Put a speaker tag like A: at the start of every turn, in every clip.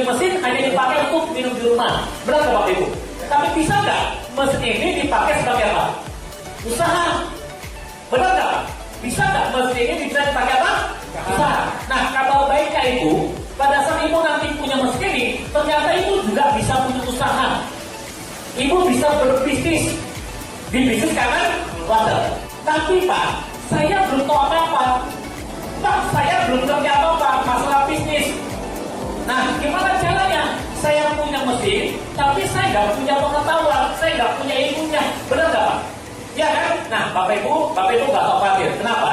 A: mesin hanya dipakai untuk minum di rumah. Benar nggak Bapak Ibu? Tapi bisa nggak mesin ini dipakai sebagai apa? Usaha. Benar nggak? Bisa nggak mesin ini bisa dipakai apa? Usaha. Nah, kabar baiknya Ibu, pada saat Ibu nanti punya mesin ini, ternyata Ibu juga bisa punya usaha. Ibu bisa berbisnis di bisnis kangen water. Tapi Pak, saya belum tahu apa-apa. Pak, saya belum ngerti apa-apa masalah bisnis. Nah, gimana caranya? Saya punya mesin, tapi saya nggak punya pengetahuan, saya nggak punya ilmunya. Benar nggak Pak? Ya kan? Nah, Bapak Ibu nggak usah khawatir. Kenapa?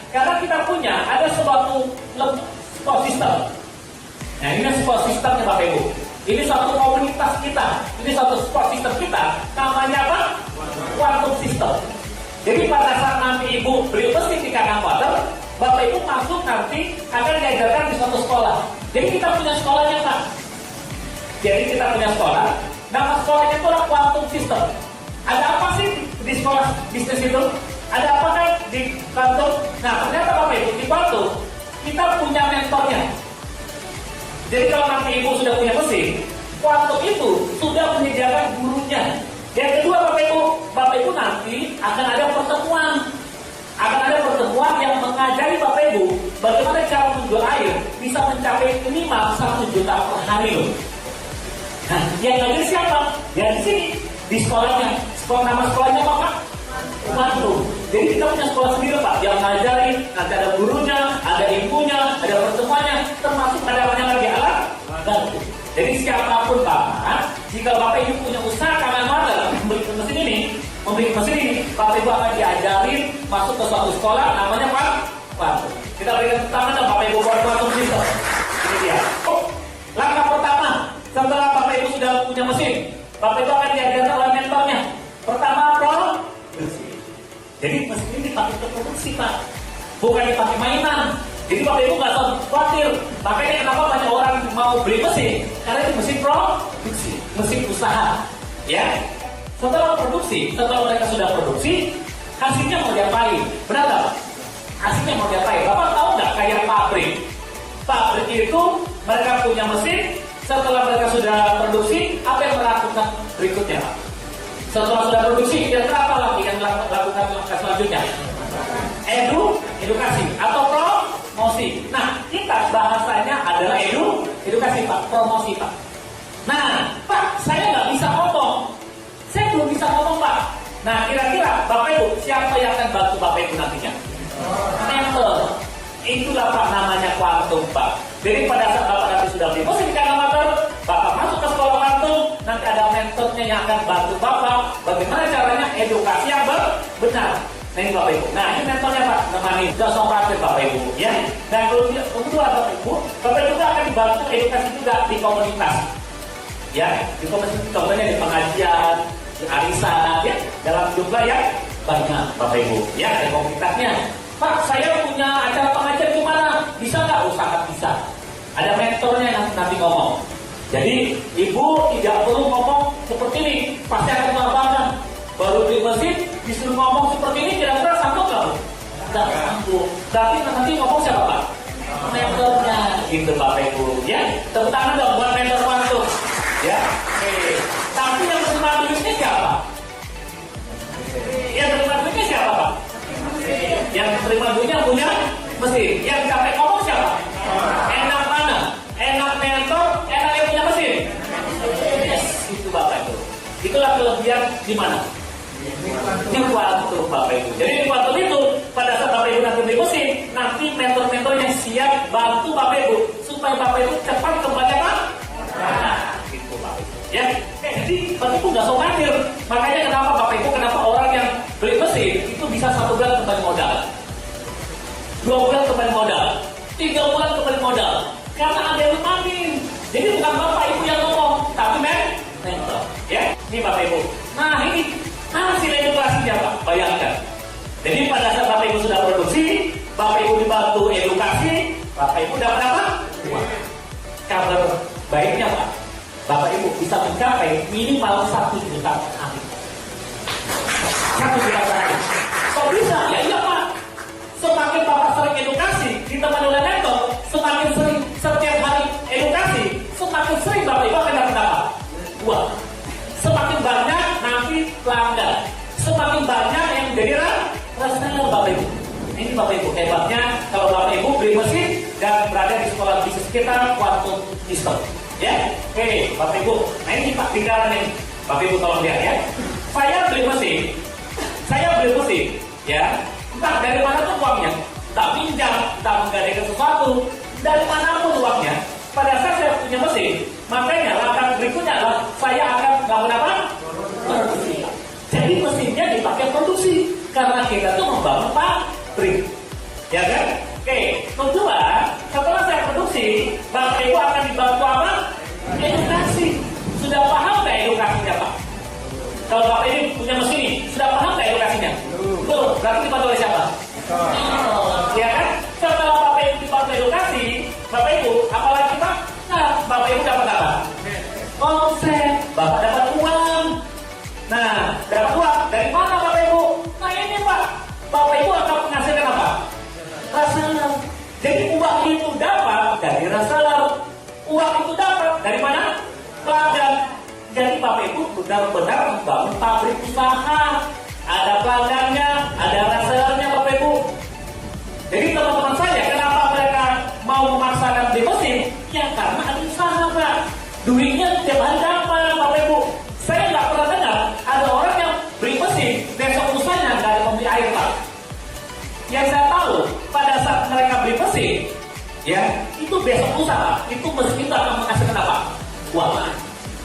A: Karena kita punya ada suatu support system. Nah, ini support systemnya Bapak Ibu. Ini suatu komunitas kita, ini suatu support system kita. Namanya apa? Quantum system. Jadi pada saat nanti Ibu beli mesin di Kangen Water, Bapak Ibu masuk nanti akan diajarkan di suatu sekolah. Jadi kita punya sekolahnya Pak. Jadi kita punya sekolah. Nama sekolahnya itu adalah Quantum System. Ada apa sih di sekolah bisnis itu? Ada apa kan di Quantum? Nah ternyata Bapak Ibu di Quantum kita punya mentornya. Jadi kalau nanti Ibu sudah punya mesin, Quantum itu sudah menyediakan gurunya. Yang kedua Bapak Ibu nanti akan ada pertemuan. Akan ada pertemuan yang mengajari Bapak Ibu bagaimana cara menjual air bisa mencapai minimal 1 juta per hari loh. Nah, yang ngajar siapa? Ya di sini, di sekolahnya. Nama sekolahnya apa Pak? Quantum. Jadi kita punya sekolah sendiri Pak, yang ngajarin, nanti ada gurunya, ada ibunya, ada pertemuannya, termasuk ada lagi alat bantu. Jadi siapapun Bapak, jika Bapak Ibu punya usaha Kangen Water, membeli mesin ini, Bapak Ibu akan diajarin masuk ke suatu sekolah namanya Pak Quantum. Kita berikan tangan dong Bapak Ibu buat Quantum System. Ini dia. Langkah pertama, setelah Bapak Ibu sudah punya mesin, Bapak Ibu akan diajarkan oleh mentornya. Pertama, produksi. Jadi mesin ini dipakai untuk produksi Pak, bukan dipakai mainan. Jadi Bapak Ibu nggak usah khawatir. Makanya kenapa banyak orang mau beli mesin? Karena itu mesin produksi, mesin usaha. Ya. Setelah produksi, setelah mereka sudah produksi, hasilnya mau diapain? Benar nggak? Hasilnya mau diapain? Bapak tahu nggak kayak pabrik? Pabrik itu mereka punya mesin. Setelah mereka sudah produksi, apa yang melakukan berikutnya? Setelah sudah produksi, kira-kira apa lagi yang lakukan langkah selanjutnya? Edukasi atau promosi. Nah, kita bahasanya adalah edukasi Pak, promosi Pak. Nah, Pak, saya nggak bisa ngomong. Saya belum bisa ngomong Pak. Nah, kira-kira Bapak Ibu, siapa yang akan bantu Bapak Ibu nantinya? Mentor. Itulah Pak namanya Quantum Pak. Jadi pada saat Bapak nanti sudah beli mesin di Kangen Water, Bapak masuk ke sekolah Quantum, nanti ada mentornya yang akan bantu Bapak bagaimana caranya edukasi yang benar. Nah ini Bapak Ibu. Nah ini mentornya Pak, nemani. Sudah sopir Bapak Ibu. Ya. Dan kedua Bapak Ibu juga akan dibantu edukasi juga di komunitas. Ya, di komunitas contohnya di pengajian, di arisan, ya, dalam jumlah yang banyak Bapak Ibu. Ya, ada komunitasnya. Pak, saya punya acara pengajian di mana? Bisa nggak? Sangat bisa. Ada mentornya yang nanti ngomong. Jadi, Ibu tidak perlu ngomong seperti ini. Pasti akan kelabakan. Baru beli mesin, disuruh ngomong seperti ini, kira-kira sanggup nggak Bu? Nggak sanggup. Tapi nanti ngomong siapa Pak? Mentornya. Gitu Bapak Ibu. Ya, tepuk tangan dong buat mentor Quantum. Ya, oke. Tapi yang menerima duitnya siapa? Yang menerima duitnya siapa Pak? Yang terima duitnya punya mesin. Yang capek ngomong siapa? Enak mana? Enak mentor, enak yang punya mesin. Yes, itu Bapak Ibu. Itulah kelebihan di mana? Di Quantum Bapak Ibu. Jadi di Quantum itu pada saat Bapak Ibu nanti beli mesin, nanti mentor-mentor yang siap bantu Bapak Ibu supaya Bapak Ibu cepat kembali apa? Nah, itu Bapak Ibu. Ya, jadi Bapak Ibu nggak usah khawatir. Makanya kenapa orang yang beli mesin itu bisa 1 bulan kembali modal, 2 bulan kembali modal, 3 bulan kembali modal. Karena ada yang nemanin. Jadi bukan Bapak Ibu yang ngomong, tapi mentor. Ya, ini Bapak Ibu. Nah ini hasil edukasinya Pak. Bayangkan. Jadi pada saat Bapak Ibu sudah produksi, Bapak Ibu dibantu edukasi, Bapak Ibu dapat apa? Kabar baiknya Pak, Bapak Ibu bisa mencapai minimal 1 juta per hari. 1 juta per hari. Kok bisa? Ya iya Pak. Semakin Bapak sering edukasi, ditemani oleh mentor, semakin sering setiap hari edukasi, semakin Anda. Semakin banyak yang menjadi reseller Bapak Ibu. Ini Bapak Ibu hebatnya kalau Bapak Ibu beli mesin dan berada di sekolah bisnis kita Quantum System. Ya, oke Bapak Ibu. Nah ini Pak tinggalan ini. Bapak Ibu tolong lihat ya. Saya beli mesin, ya. Entah dari mana tuh uangnya, tak pinjam, tak menggadaikan sesuatu, dari manapun uangnya. Pada saat saya punya mesin, makanya langkah berikutnya adalah saya akan bangun apa? Produksi. Jadi mesinnya dipakai produksi karena kita tuh membangun pabrik, ya kan? Oke, kedua, setelah saya produksi, Bapak Ibu akan dibantu apa? Edukasi. Sudah paham nggak edukasinya Pak? Kalau Bapak ini punya mesin ini, sudah paham nggak edukasinya? Betul. Berarti dibantu oleh siapa? Ya kan? Setelah Bapak Ibu dibantu edukasi, Bapak Ibu, apalagi Pak? Nah, Bapak Ibu dapat apa? Omset. Bapak dapat uang. Nah, dapat uang dari mana Bapak Ibu? Nah ini Pak, Bapak Ibu akan menghasilkan apa? Reseller. Jadi uang itu dapat dari reseller. Uang itu dapat dari mana? Pelanggan. Jadi Bapak Ibu benar-benar membangun pabrik usaha. Ada pelanggannya, ada resellernya Bapak Ibu. Jadi teman-teman saya, kenapa mereka mau memaksakan beli mesin? Ya karena ada usaha Pak. Duitnya tiap hari dapat Bapak Ibu. Saya nggak pernah dengar ada orang yang beli mesin, besok usahanya nggak ada membeli air Pak. Yang saya tahu, pada saat mereka beli mesin, ya itu besok usaha, itu mesin itu akan menghasilkan apa? Uang.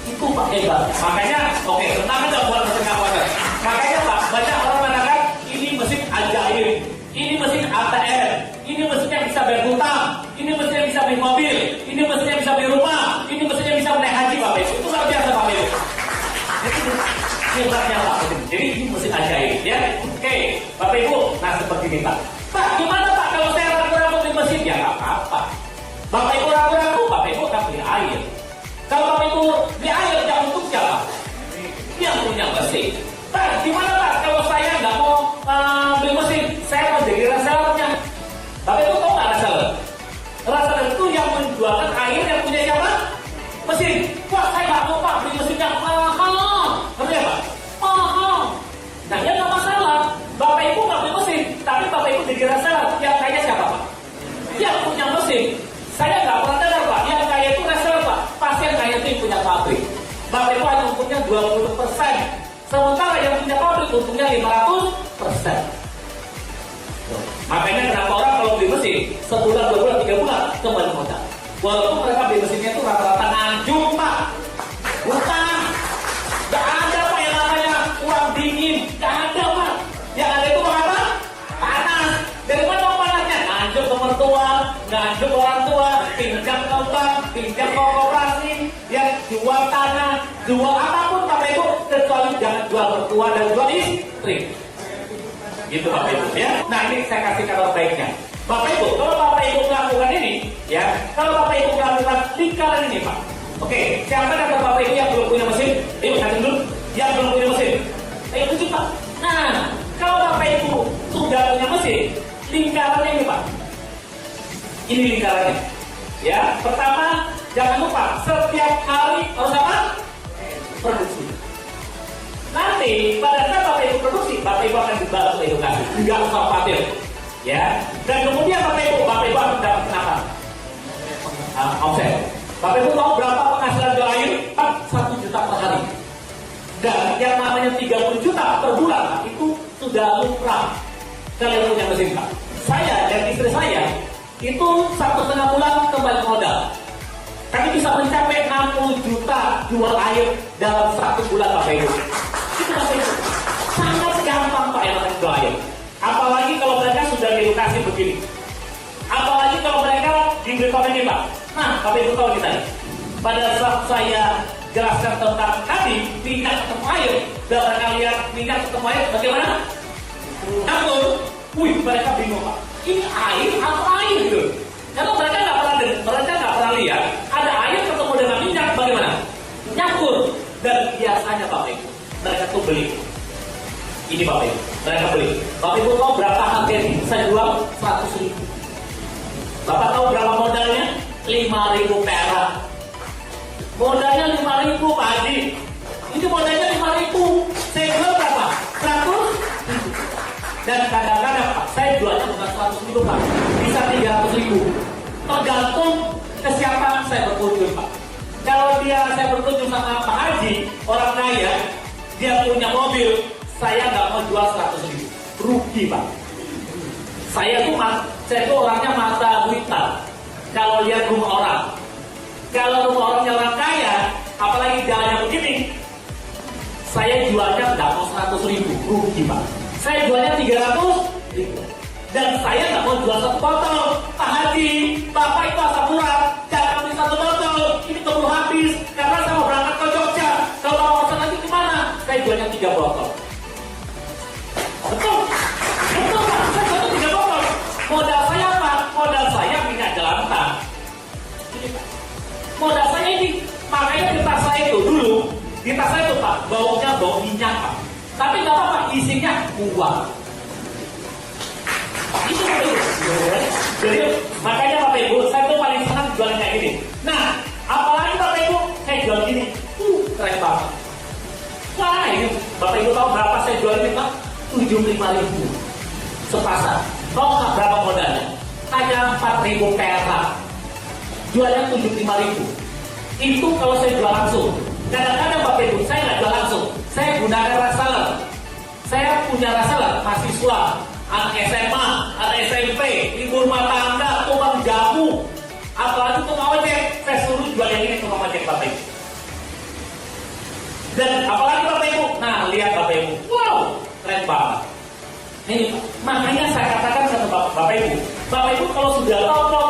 A: Itu Pak hebat. Makanya, oke, tenang aja buat mesin kawasan. Makanya Pak, banyak orang mengatakan ini mesin ajaib, ini mesin ATM, ini mesin yang bisa bayar hutang, ini mesin yang bisa beli mobil, ini mesin yang bisa beli rumah, ini mesin yang bisa naik haji Bapak Ibu. Itu luar biasa Bapak Ibu. Jadi hebatnya Pak. Jadi ini mesin ajaib, ya. Oke, Bapak Ibu. Nah seperti ini Pak. Pak, gimana Pak kalau saya ragu-ragu beli mesin? Ya nggak apa-apa. Bapak Ibu ragu-ragu, Bapak Ibu akan beli air. Kalau Bapak Ibu beli air, yang untuk siapa? Yang punya mesin. Pak, gimana Pak kalau saya nggak mau beli mesin? Saya mau jadi resellernya. Bapak Ibu tahu nggak reseller? Reseller itu yang menjualkan air yang punya siapa? Mesin. Wah, saya nggak mau Pak beli mesin yang mahal. Ngerti ya Pak? Mahal. Nah, ya nggak masalah. Bapak Ibu nggak beli mesin, tapi Bapak Ibu jadi reseller. Yang kaya siapa Pak? Yang punya mesin. Saya nggak pernah dengar Pak. Yang kaya itu reseller Pak. Pasti yang kaya itu yang punya pabrik. Bapak Ibu hanya untungnya 20%. Sementara yang punya pabrik untungnya 500%. Makanya kenapa orang kalau beli mesin sebulan, 2 bulan, 3 bulan kembali modal. Walaupun mereka beli mesinnya itu rata-rata nganjung Pak. Bukan. Gak ada Pak yang namanya uang dingin. Gak ada Pak. Yang ada itu apa? Panas. Dari mana uang panasnya? Nganjung ke mertua, nganjung ke orang tua, pinjam ke bank, pinjam ke koperasi, yang jual tanah, jual apapun Bapak Ibu, kecuali jangan jual mertua dan jual istri. Gitu Bapak Ibu ya. Nah ini saya kasih kabar baiknya. Bapak Ibu, kalau Bapak Ibu melakukan ini, ya, kalau Bapak Ibu melakukan lingkaran ini Pak. Oke, siapa kata Bapak Ibu yang belum punya mesin? Ayo kasih dulu. Yang belum punya mesin. Ayo tunjuk Pak. Nah, kalau Bapak Ibu sudah punya mesin, lingkarannya ini Pak. Ini lingkarannya. Ya, pertama jangan lupa setiap hari harus apa? Produksi. Nanti pada saat Bapak Ibu produksi, Bapak Ibu akan dibantu edukasi. Enggak usah khawatir. Ya. Dan kemudian Bapak Ibu akan dapat apa? Omset. Bapak Ibu tahu berapa penghasilan jual air? 1 juta per hari. Dan yang namanya 30 juta per bulan, Pak, itu sudah lumrah. Kalian punya mesin Pak. Saya dan istri saya itu 1,5 bulan kembali modal. Kami bisa mencapai 60 juta jual air dalam 1 bulan Bapak Ibu. Itu Bapak Ibu. Sangat gampang Pak yang namanya jual air. Apalagi kalau mereka sudah diedukasi begini. Apalagi kalau mereka diberi komen ini Pak. Nah, Bapak Ibu tahu kita. Pada saat saya jelaskan tentang tadi tingkat ketemu air, dan mereka lihat tingkat ketemu air bagaimana? Namun, mereka bingung Pak. Ini air apa air gitu? Karena mereka nggak pernah lihat ada air ketemu dengan minyak bagaimana? Nyampur. Dan biasanya Bapak Ibu, mereka tuh beli. Ini Bapak Ibu, mereka beli. Bapak Ibu tahu berapa harga ini? Saya jual 100.000. Bapak tahu berapa modalnya? 5.000 perak. Modalnya 5.000 Pak Haji. Ini modalnya 5.000. Saya jual berapa? Dan kadang-kadang Pak, saya jualnya bukan 100.000 Pak, bisa 300.000. Tergantung kesiapan saya berkunjung Pak. Kalau saya berkunjung sama Pak Haji, orang kaya, dia punya mobil, saya nggak mau jual 100.000, rugi Pak. Saya tuh orangnya mata buta. Kalau lihat rumah orang, kalau rumah orangnya orang kaya, apalagi jalannya begini, saya jualnya nggak mau 100.000, rugi Pak. Saya jualnya 300.000. Dan saya nggak mau jual 1 botol. Pak Haji, Bapak itu asam urat, jangan beli 1 botol, ini keburu habis, karena saya mau berangkat ke Jogja. Kalau Bapak pesan lagi kemana? Saya jualnya 3 botol. Betul? Betul Pak, saya jualnya 3 botol. Modal saya apa? Modal saya minyak jelantah. Modal saya ini, makanya di tas saya itu dulu, di tas saya itu Pak, baunya bau minyak Pak. Tapi nggak apa-apa, isinya uang. Itu jadi makanya Bapak Ibu, saya tuh paling senang jualan kayak gini. Nah, apalagi Bapak Ibu, saya jual gini, keren banget. Wah, ini Bapak Ibu tahu berapa saya jual ini Pak? 75.000 sepasang. Tahu nggak berapa modalnya? Hanya 4.000 perak. Jualnya 75.000. Itu kalau saya jual langsung. Kadang-kadang Bapak Ibu, saya nggak jual langsung. Saya gunakan reseller. Saya punya reseller, mahasiswa, anak SMA, anak SMP, ibu rumah tangga, tukang jamu, apalagi tukang ojek, saya suruh jual yang ini tukang ojek Bapak Ibu. Dan apalagi Bapak Ibu, nah lihat Bapak Ibu, wow, keren banget. Ini makanya saya katakan sama Bapak Ibu, Bapak Ibu kalau sudah tahu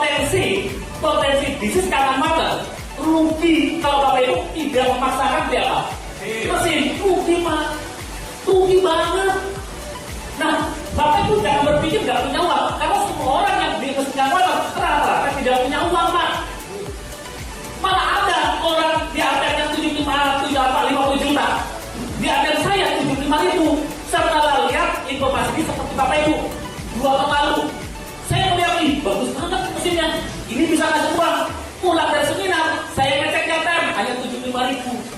A: potensi bisnis kanan mata, rugi kalau Bapak Ibu tidak memaksakan dia apa? Mesin, rugi Pak, rugi banget. Nah, Bapak Ibu jangan berpikir nggak punya uang, karena semua orang yang beli mesin yang rata-rata tidak punya uang Pak. Malah ada orang di ATM yang 50 juta, di ATM saya 75.000. Setelah lihat informasi ini seperti Bapak Ibu, 2 tahun lalu, saya melihat nih bagus banget mesinnya, ini bisa ngasih uang. Pulang dari seminar, saya ngecek ATM hanya 75.000.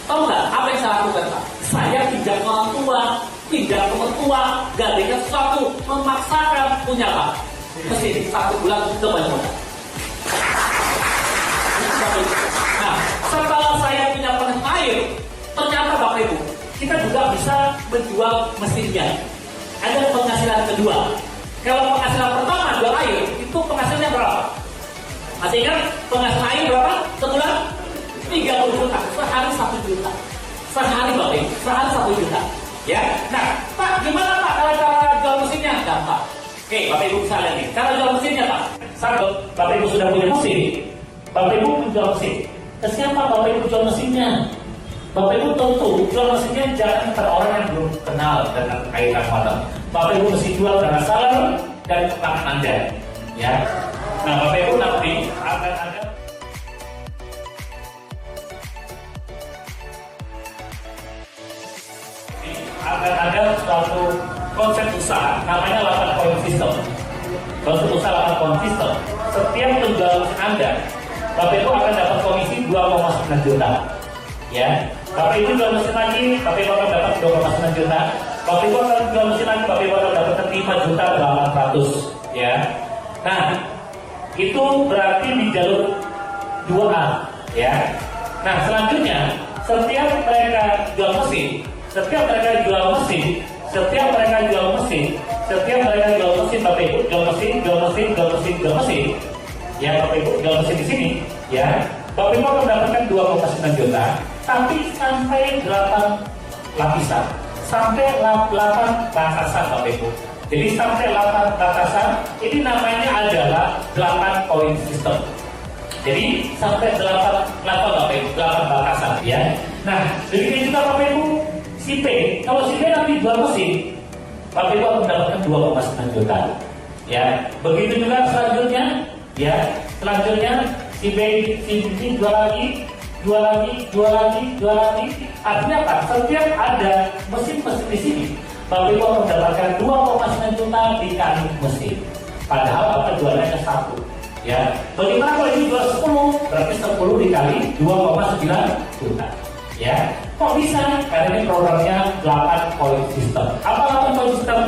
A: Tahu nggak apa yang saya lakukan Pak? Saya pinjam orang tua, pinjam ke mertua, gadingnya sesuatu, memaksakan punya Pak. Mesin 1 bulan itu banyak modal. Nah, setelah saya punya penahan air, ternyata Bapak Ibu, kita juga bisa menjual mesinnya. Ada penghasilan kedua. Kalau penghasilan pertama jual air, itu penghasilannya berapa? Masih ingat penghasilan air berapa? Sebulan 30 juta, sehari 1 juta. Sehari Bapak Ibu, sehari 1 juta. Ya, nah Pak, gimana Pak kalau cara jual mesinnya? Gampang. Oke, Bapak Ibu bisa lihat nih, cara jual mesinnya Pak. Saat Bapak Ibu sudah punya mesin, Bapak Ibu menjual mesin. Ke siapa Bapak Ibu jual mesinnya? Bapak Ibu tentu jual mesinnya jangan kepada orang yang belum kenal dengan kaitan modal. Bapak Ibu mesti jual karena seller dan ketangan Anda. Ya, nah Bapak Ibu nanti akan ada suatu konsep usaha namanya 8 point system. Konsep usaha 8 point system. Setiap penjual mesin Anda, Bapak Ibu akan dapat komisi 2,9 juta. Ya, Bapak Ibu jual mesin lagi, Bapak Ibu akan dapat 2,9 juta. Bapak Ibu akan jual mesin lagi, Bapak Ibu akan dapat 5.800.000. Ya, nah itu berarti di jalur 2A. Ya, nah selanjutnya setiap mereka jual mesin, Bapak Ibu jual mesin, Bapak Ibu jual mesin, ya Bapak Ibu jual mesin di sini, ya Bapak Ibu akan mendapatkan 2,9 juta, tapi sampai 8 lapisan, sampai 8 batasan Bapak Ibu. Jadi sampai 8 batasan, ini namanya adalah 8 point system. Jadi sampai 8 Bapak Ibu, 8 batasan, ya. Nah, demikian juga Bapak Ibu. Si P, kalau si P nanti jual mesin, Bapak Ibu akan mendapatkan 2,9 juta. Ya, begitu juga selanjutnya, ya, si B jual lagi. Artinya apa? Setiap ada mesin-mesin di sini, Bapak Ibu akan mendapatkan 2,9 juta dikali mesin. Padahal Bapak jualnya hanya 1. Ya, bagaimana kalau ini jual 10? Berarti 10 dikali 2,9 juta. Ya, kok bisa? Karena ini programnya 8 point system. Apa 8 point system?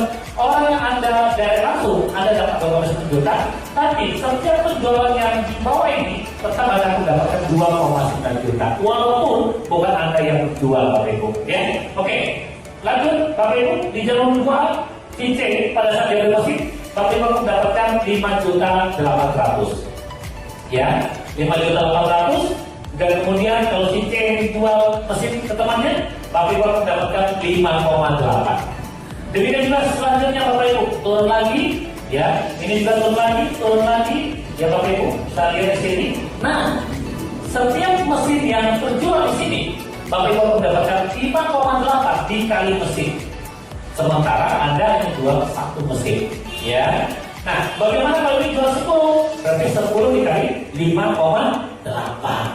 A: Anda dapat 2,1 juta, tapi setiap penjualan yang di bawah ini tetap Anda mendapatkan 2,9 juta, walaupun bukan Anda yang menjual, Bapak Ibu. Ya, oke. Lanjut, Bapak Ibu, di jalur 2, si C pada saat dia mesin, Bapak Ibu mendapatkan 5.800.000. Ya, 5.800.000. Dan kemudian kalau si C dijual mesin ke temannya, Bapak Ibu mendapatkan 5,8. Demikian juga selanjutnya Bapak Ibu turun lagi, ya, ini juga turun lagi, ya Bapak Ibu, kita lihat di sini. Nah, setiap mesin yang terjual di sini, Bapak Ibu mendapatkan 5,8 dikali mesin. Sementara Anda hanya jual 1 mesin, ya. Nah, bagaimana kalau dijual 10? Berarti 10 dikali 5,8.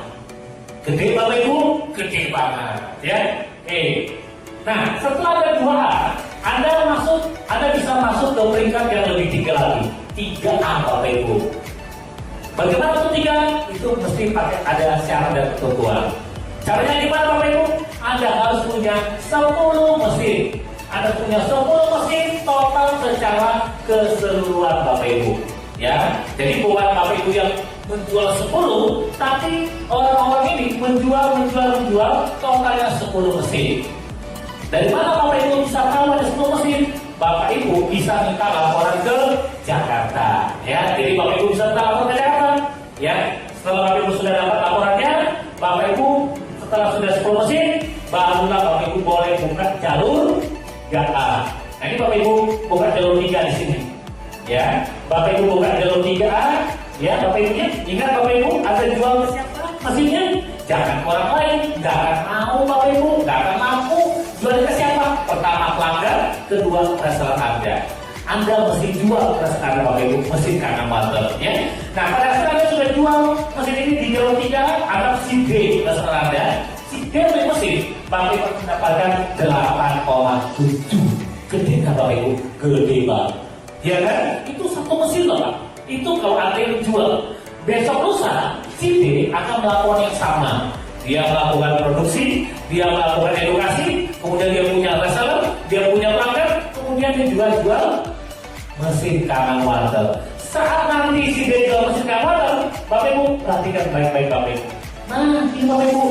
A: Gede Bapak Ibu, gede banget, ya. Nah, setelah ada 2A, Anda bisa masuk ke peringkat yang lebih tinggi lagi, 3A Bapak Ibu. Bagaimana itu 3? Itu mesti pakai ada syarat dan ketentuan. Caranya gimana Bapak Ibu? Anda harus punya 10 mesin. Anda punya 10 mesin total secara keseluruhan Bapak Ibu. Ya, jadi bukan Bapak Ibu yang menjual 10, tapi orang-orang ini menjual totalnya 10 mesin. Dari mana Bapak Ibu bisa tahu ada 10 mesin? Bapak Ibu bisa minta laporan ke Jakarta. Ya, jadi Bapak Ibu bisa minta laporan ke Jakarta. Ya, setelah Bapak Ibu sudah dapat laporannya, Bapak Ibu setelah sudah 10 mesin, barulah Bapak Ibu boleh buka jalur 3A. Nah, ini Bapak Ibu buka jalur 3 di sini. Ya, Bapak Ibu buka jalur 3A. Ya, Bapak Ibu ingat Bapak Ibu ada jual ke siapa mesinnya? Jangan ke orang lain, nggak akan mau Bapak Ibu, nggak akan mampu. Jual ke siapa? Pertama pelanggan, kedua reseller Anda. Anda mesti jual reseller Anda Bapak Ibu, mesin kanang water. Ya. Nah, pada saat Anda sudah jual mesin ini di jalur 3, Anda si D reseller Anda. Si D mesin, Bapak Ibu mendapatkan 8,7. Gede kan Bapak Ibu? Gede banget. Ya kan? Itu 1 mesin loh Pak. Itu kalau Anda yang jual. Besok lusa, si D akan melakukan yang sama. Dia melakukan produksi, dia melakukan edukasi, kemudian dia punya reseller, dia punya pelanggan, kemudian dia juga jual mesin kanang water. Saat nanti si D jual mesin kanang water, Bapak Ibu perhatikan baik-baik Bapak Ibu. Nah, ini Bapak Ibu.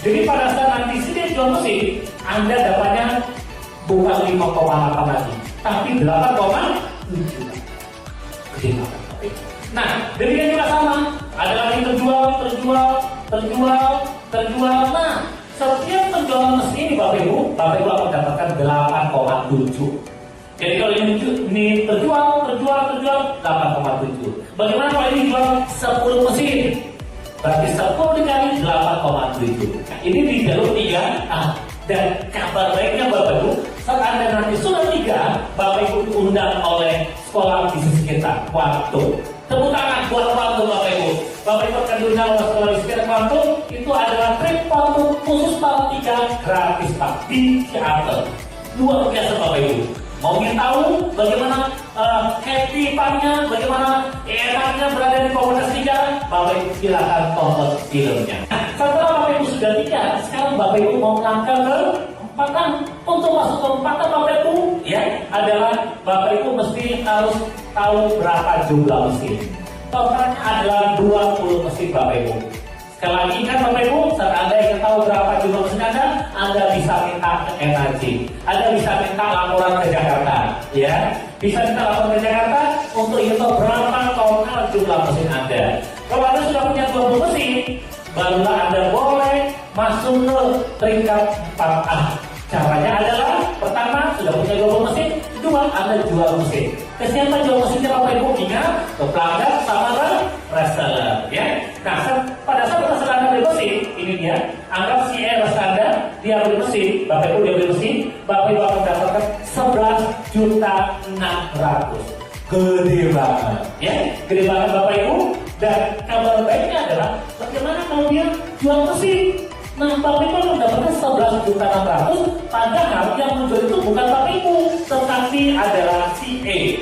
A: Jadi pada saat nanti si D jual mesin, Anda dapatnya bukan 5,8 lagi, tapi 8,7. Gede banget. Nah, demikian juga sama. Ada lagi terjual. Nah, setiap penjualan mesin ini Bapak Ibu akan mendapatkan 8,7. Jadi kalau ini terjual 8,7. Bagaimana kalau ini jual 10 mesin? Berarti 10 dikali 8,7. Ini di jalur 3A. Dan kabar baiknya Bapak Ibu, saat Anda nanti sudah 3, Bapak Ibu diundang oleh sekolah bisnis kita, Waktu. Tepuk tangan buat Waktu Bapak Ibu. Bapak Ibu akan diundang oleh sekolah bisnis kita, Waktu. Itu adalah trip Waktu khusus tahun 3 gratis Pak di Ciater. Luar biasa Bapak Ibu. Mau ingin tahu bagaimana happy Pak-nya, bagaimana enaknya berada di komunitas 3, Bapak Ibu silakan tonton filmnya. Setelah Bapak Ibu sudah 3, sekarang Bapak Ibu mau melangkah ke 4. Untuk masuk ke 4 Bapak Ibu, ya adalah Bapak Ibu mesti harus tahu berapa jumlah mesin. Totalnya adalah 20 mesin Bapak Ibu. Sekali lagi kan Bapak Ibu, saat Anda ingin tahu berapa jumlah mesin Anda bisa minta ke energi. Anda bisa minta laporan ke Jakarta, ya. Bisa minta laporan ke Jakarta untuk ingin tahu berapa total jumlah mesin Anda. Kalau Anda sudah punya 20 mesin, barulah Anda boleh masuk ke peringkat 4A. Caranya adalah pertama sudah punya 20 mesin, kedua Anda jual mesin. Ke siapa jual mesinnya Bapak Ibu? Ingat, ke pelanggan sama reseller, ya. Nah, pada saat reseller Anda beli mesin, ini dia. Anggap si reseller Anda dia beli mesin, Bapak Ibu dia beli mesin, Bapak Ibu akan mendapatkan 11.600.000. Gede banget, ya. Gede banget Bapak Ibu. Dan kabar baiknya adalah bagaimana kalau dia jual mesin? Nah, Bapak Ibu mendapatkan 11.600.000, padahal yang menjual itu bukan Bapak Ibu, tetapi adalah si E.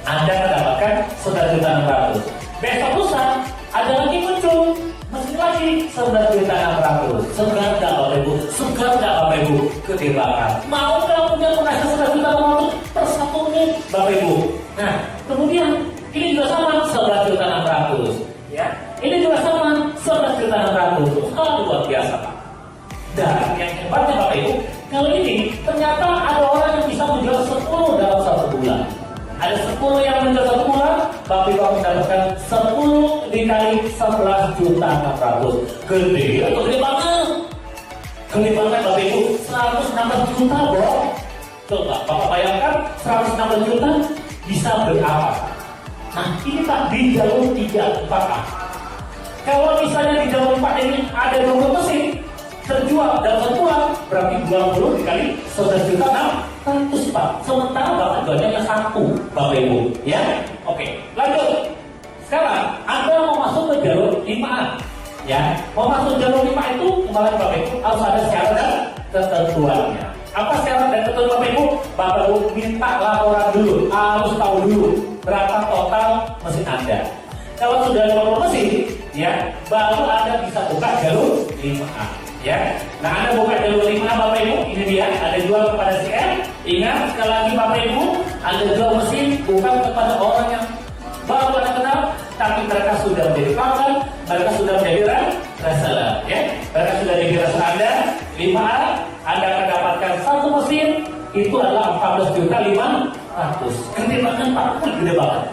A: Anda mendapatkan 11.600.000. Besok lusa ada lagi muncul mesin lagi 11.600.000. Segar nggak Bapak Ibu? Segar nggak Bapak Ibu? Gede banget. Mau nggak punya penghasilan 11.600.000 per 1 menit Bapak Ibu? Nah, 10 dalam 1 bulan. Ada 10 yang menjual 1 bulan, Bapak Ibu akan mendapatkan 10 dikali 11.600.000. Gede atau gede banget? Gede banget Bapak Ibu, 116 juta bro. Coba Bapak bayangkan 116 juta bisa beli apa? Nah ini Pak di jalur 3-4A. Kalau misalnya di jalur 4 ini ada 20 mesin terjual dalam 1 bulan, berarti 20 dikali 11 juta 600 Pak. Sementara Bapak jualnya hanya 1 Bapak Ibu ya. Oke lanjut. Sekarang Anda mau masuk ke jalur 5A ya. Mau masuk jalur 5A itu kembali Bapak Ibu harus ada syarat dan ketentuannya. Apa syarat dan ketentuan Bapak Ibu? Bapak Ibu minta laporan dulu, harus tahu dulu berapa total mesin Anda. Kalau sudah 50 mesin ya, baru Anda bisa buka jalur 5A ya. Nah Anda buka jalur 5A Bapak Ibu, ini dia, ada jual kepada CR. Ingat sekali lagi Bapak Ibu, Anda jual mesin bukan kepada orang yang baru Anda kenal, tapi mereka sudah menjadi pelanggan, mereka sudah menjadi reseller ya. Mereka sudah jadi reseller Anda. 5A Anda akan dapatkan 1 mesin itu adalah 14.500.000. Gede banget Pak, gede banget.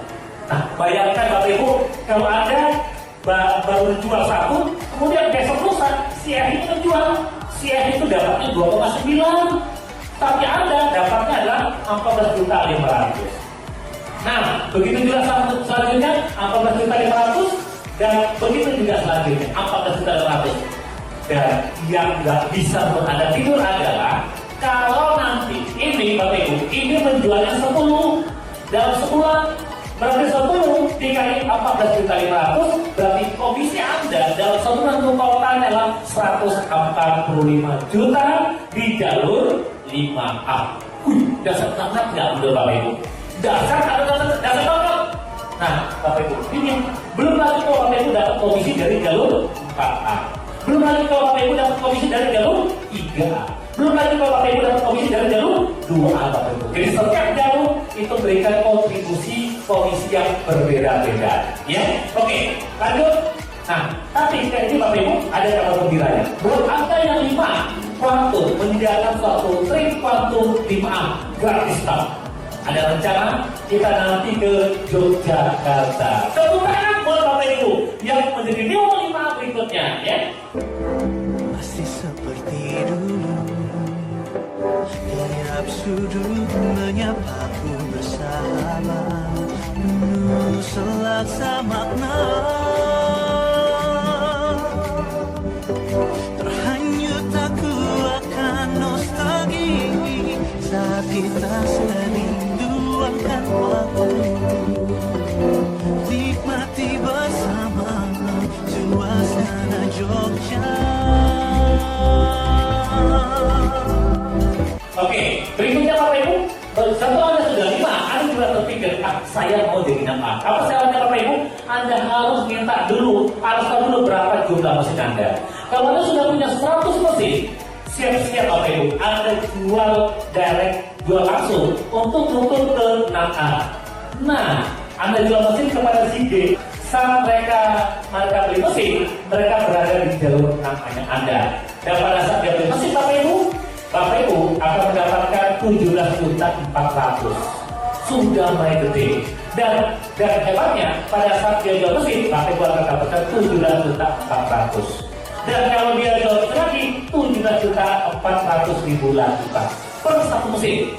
A: Nah bayangkan Bapak Ibu, kalau Anda baru jual 1, kemudian besok lusa CR itu menjual, CR itu dapatnya 2,9, tapi Anda dapatnya adalah 14.500.000. Nah, begitu juga selanjutnya 14.500.000 dan begitu juga selanjutnya 14.500.000. Dan yang nggak bisa buat Anda tidur adalah kalau nanti ini Bapak Ibu, ini menjualnya 10 dalam sebulan, berarti 10 dikali 14.500.000, berarti komisi Anda dalam sebulan totalnya adalah 145 juta di jalur 5A. Dasar banget nggak udah Bapak Ibu? Dasar banget. Nah Bapak Ibu, ini belum lagi kalau Bapak Ibu dapat komisi dari jalur 4A, belum lagi kalau Bapak Ibu dapat komisi dari jalur 3A, belum lagi kalau Bapak Ibu dapat komisi dari jalur 2A Bapak Ibu. Jadi setiap jalur itu berikan kontribusi komisi yang berbeda-beda ya. Oke lanjut. Nah tapi kayak ini Bapak Ibu ada kabar gembiranya buat Anda yang 5 Quantum menyediakan suatu trip Quantum 5A gratis Pak. Ada rencana kita nanti ke Yogyakarta. Tepuk tangan buat Bapak Ibu yang menjadi Neo 5 berikutnya ya.
B: Masih seperti dulu, tiap sudut menyapaku bersama, penuh selaksa makna. Terhanyut aku akan nostalgia saat kita sering luangkan waktu, nikmati bersama suasana Jogja.
A: Oke, berikutnya Bapak Ibu, satu Anda sudah 5, Anda juga terpikir, saya mau jadi nama. Apa syaratnya Bapak Ibu? Anda harus minta dulu, harus tahu dulu berapa jumlah mesin Anda. Kalau Anda sudah punya 100 mesin, siap-siap Bapak Ibu, Anda jual direct, jual langsung untuk nutur ke 6A. Nah, Anda jual mesin kepada CG, saat mereka beli mesin, mereka berada di jalur 6A Anda. Dan pada saat dia beli mesin Bapak Ibu akan mendapatkan 17.400.000. Sudah mulai gede. Dan hebatnya pada saat dia jual mesin, Bapak Ibu akan mendapatkan 17.400.000. Dan kalau dia jual lagi 17.400.000 lagi Pak per 1 mesin.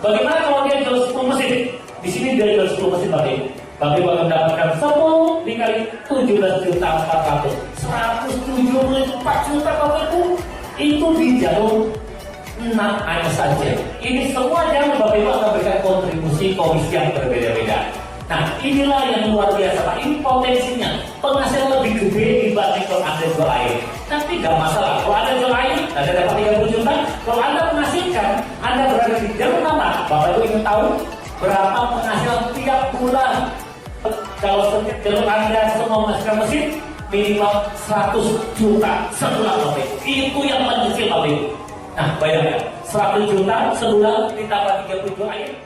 A: Bagaimana kalau dia jual 10 mesin? Di sini dia jual 10 mesin Bapak Ibu. Bapak Ibu akan mendapatkan 10 dikali 17.400.000, 174 juta Bapak Ibu. Itu di jalur 6A saja. Ini semua jalur Bapak Ibu akan berikan kontribusi komisi yang berbeda-beda. Nah inilah yang luar biasa Pak. Ini potensinya penghasilan lebih gede dibanding kalau Anda jual air. Tapi gak masalah, kalau Anda jual air Anda dapat 30 juta. Kalau Anda menghasilkan, Anda berada di jalur 6A, Bapak Ibu ingin tahu berapa penghasilan tiap bulan? Kalau setiap jalur Anda semua menghasilkan mesin minimal 100 juta sebulan Bapak Ibu. Itu yang paling kecil Bapak Ibu. Nah bayangkan 100 juta sebulan ditambah 30 juta air.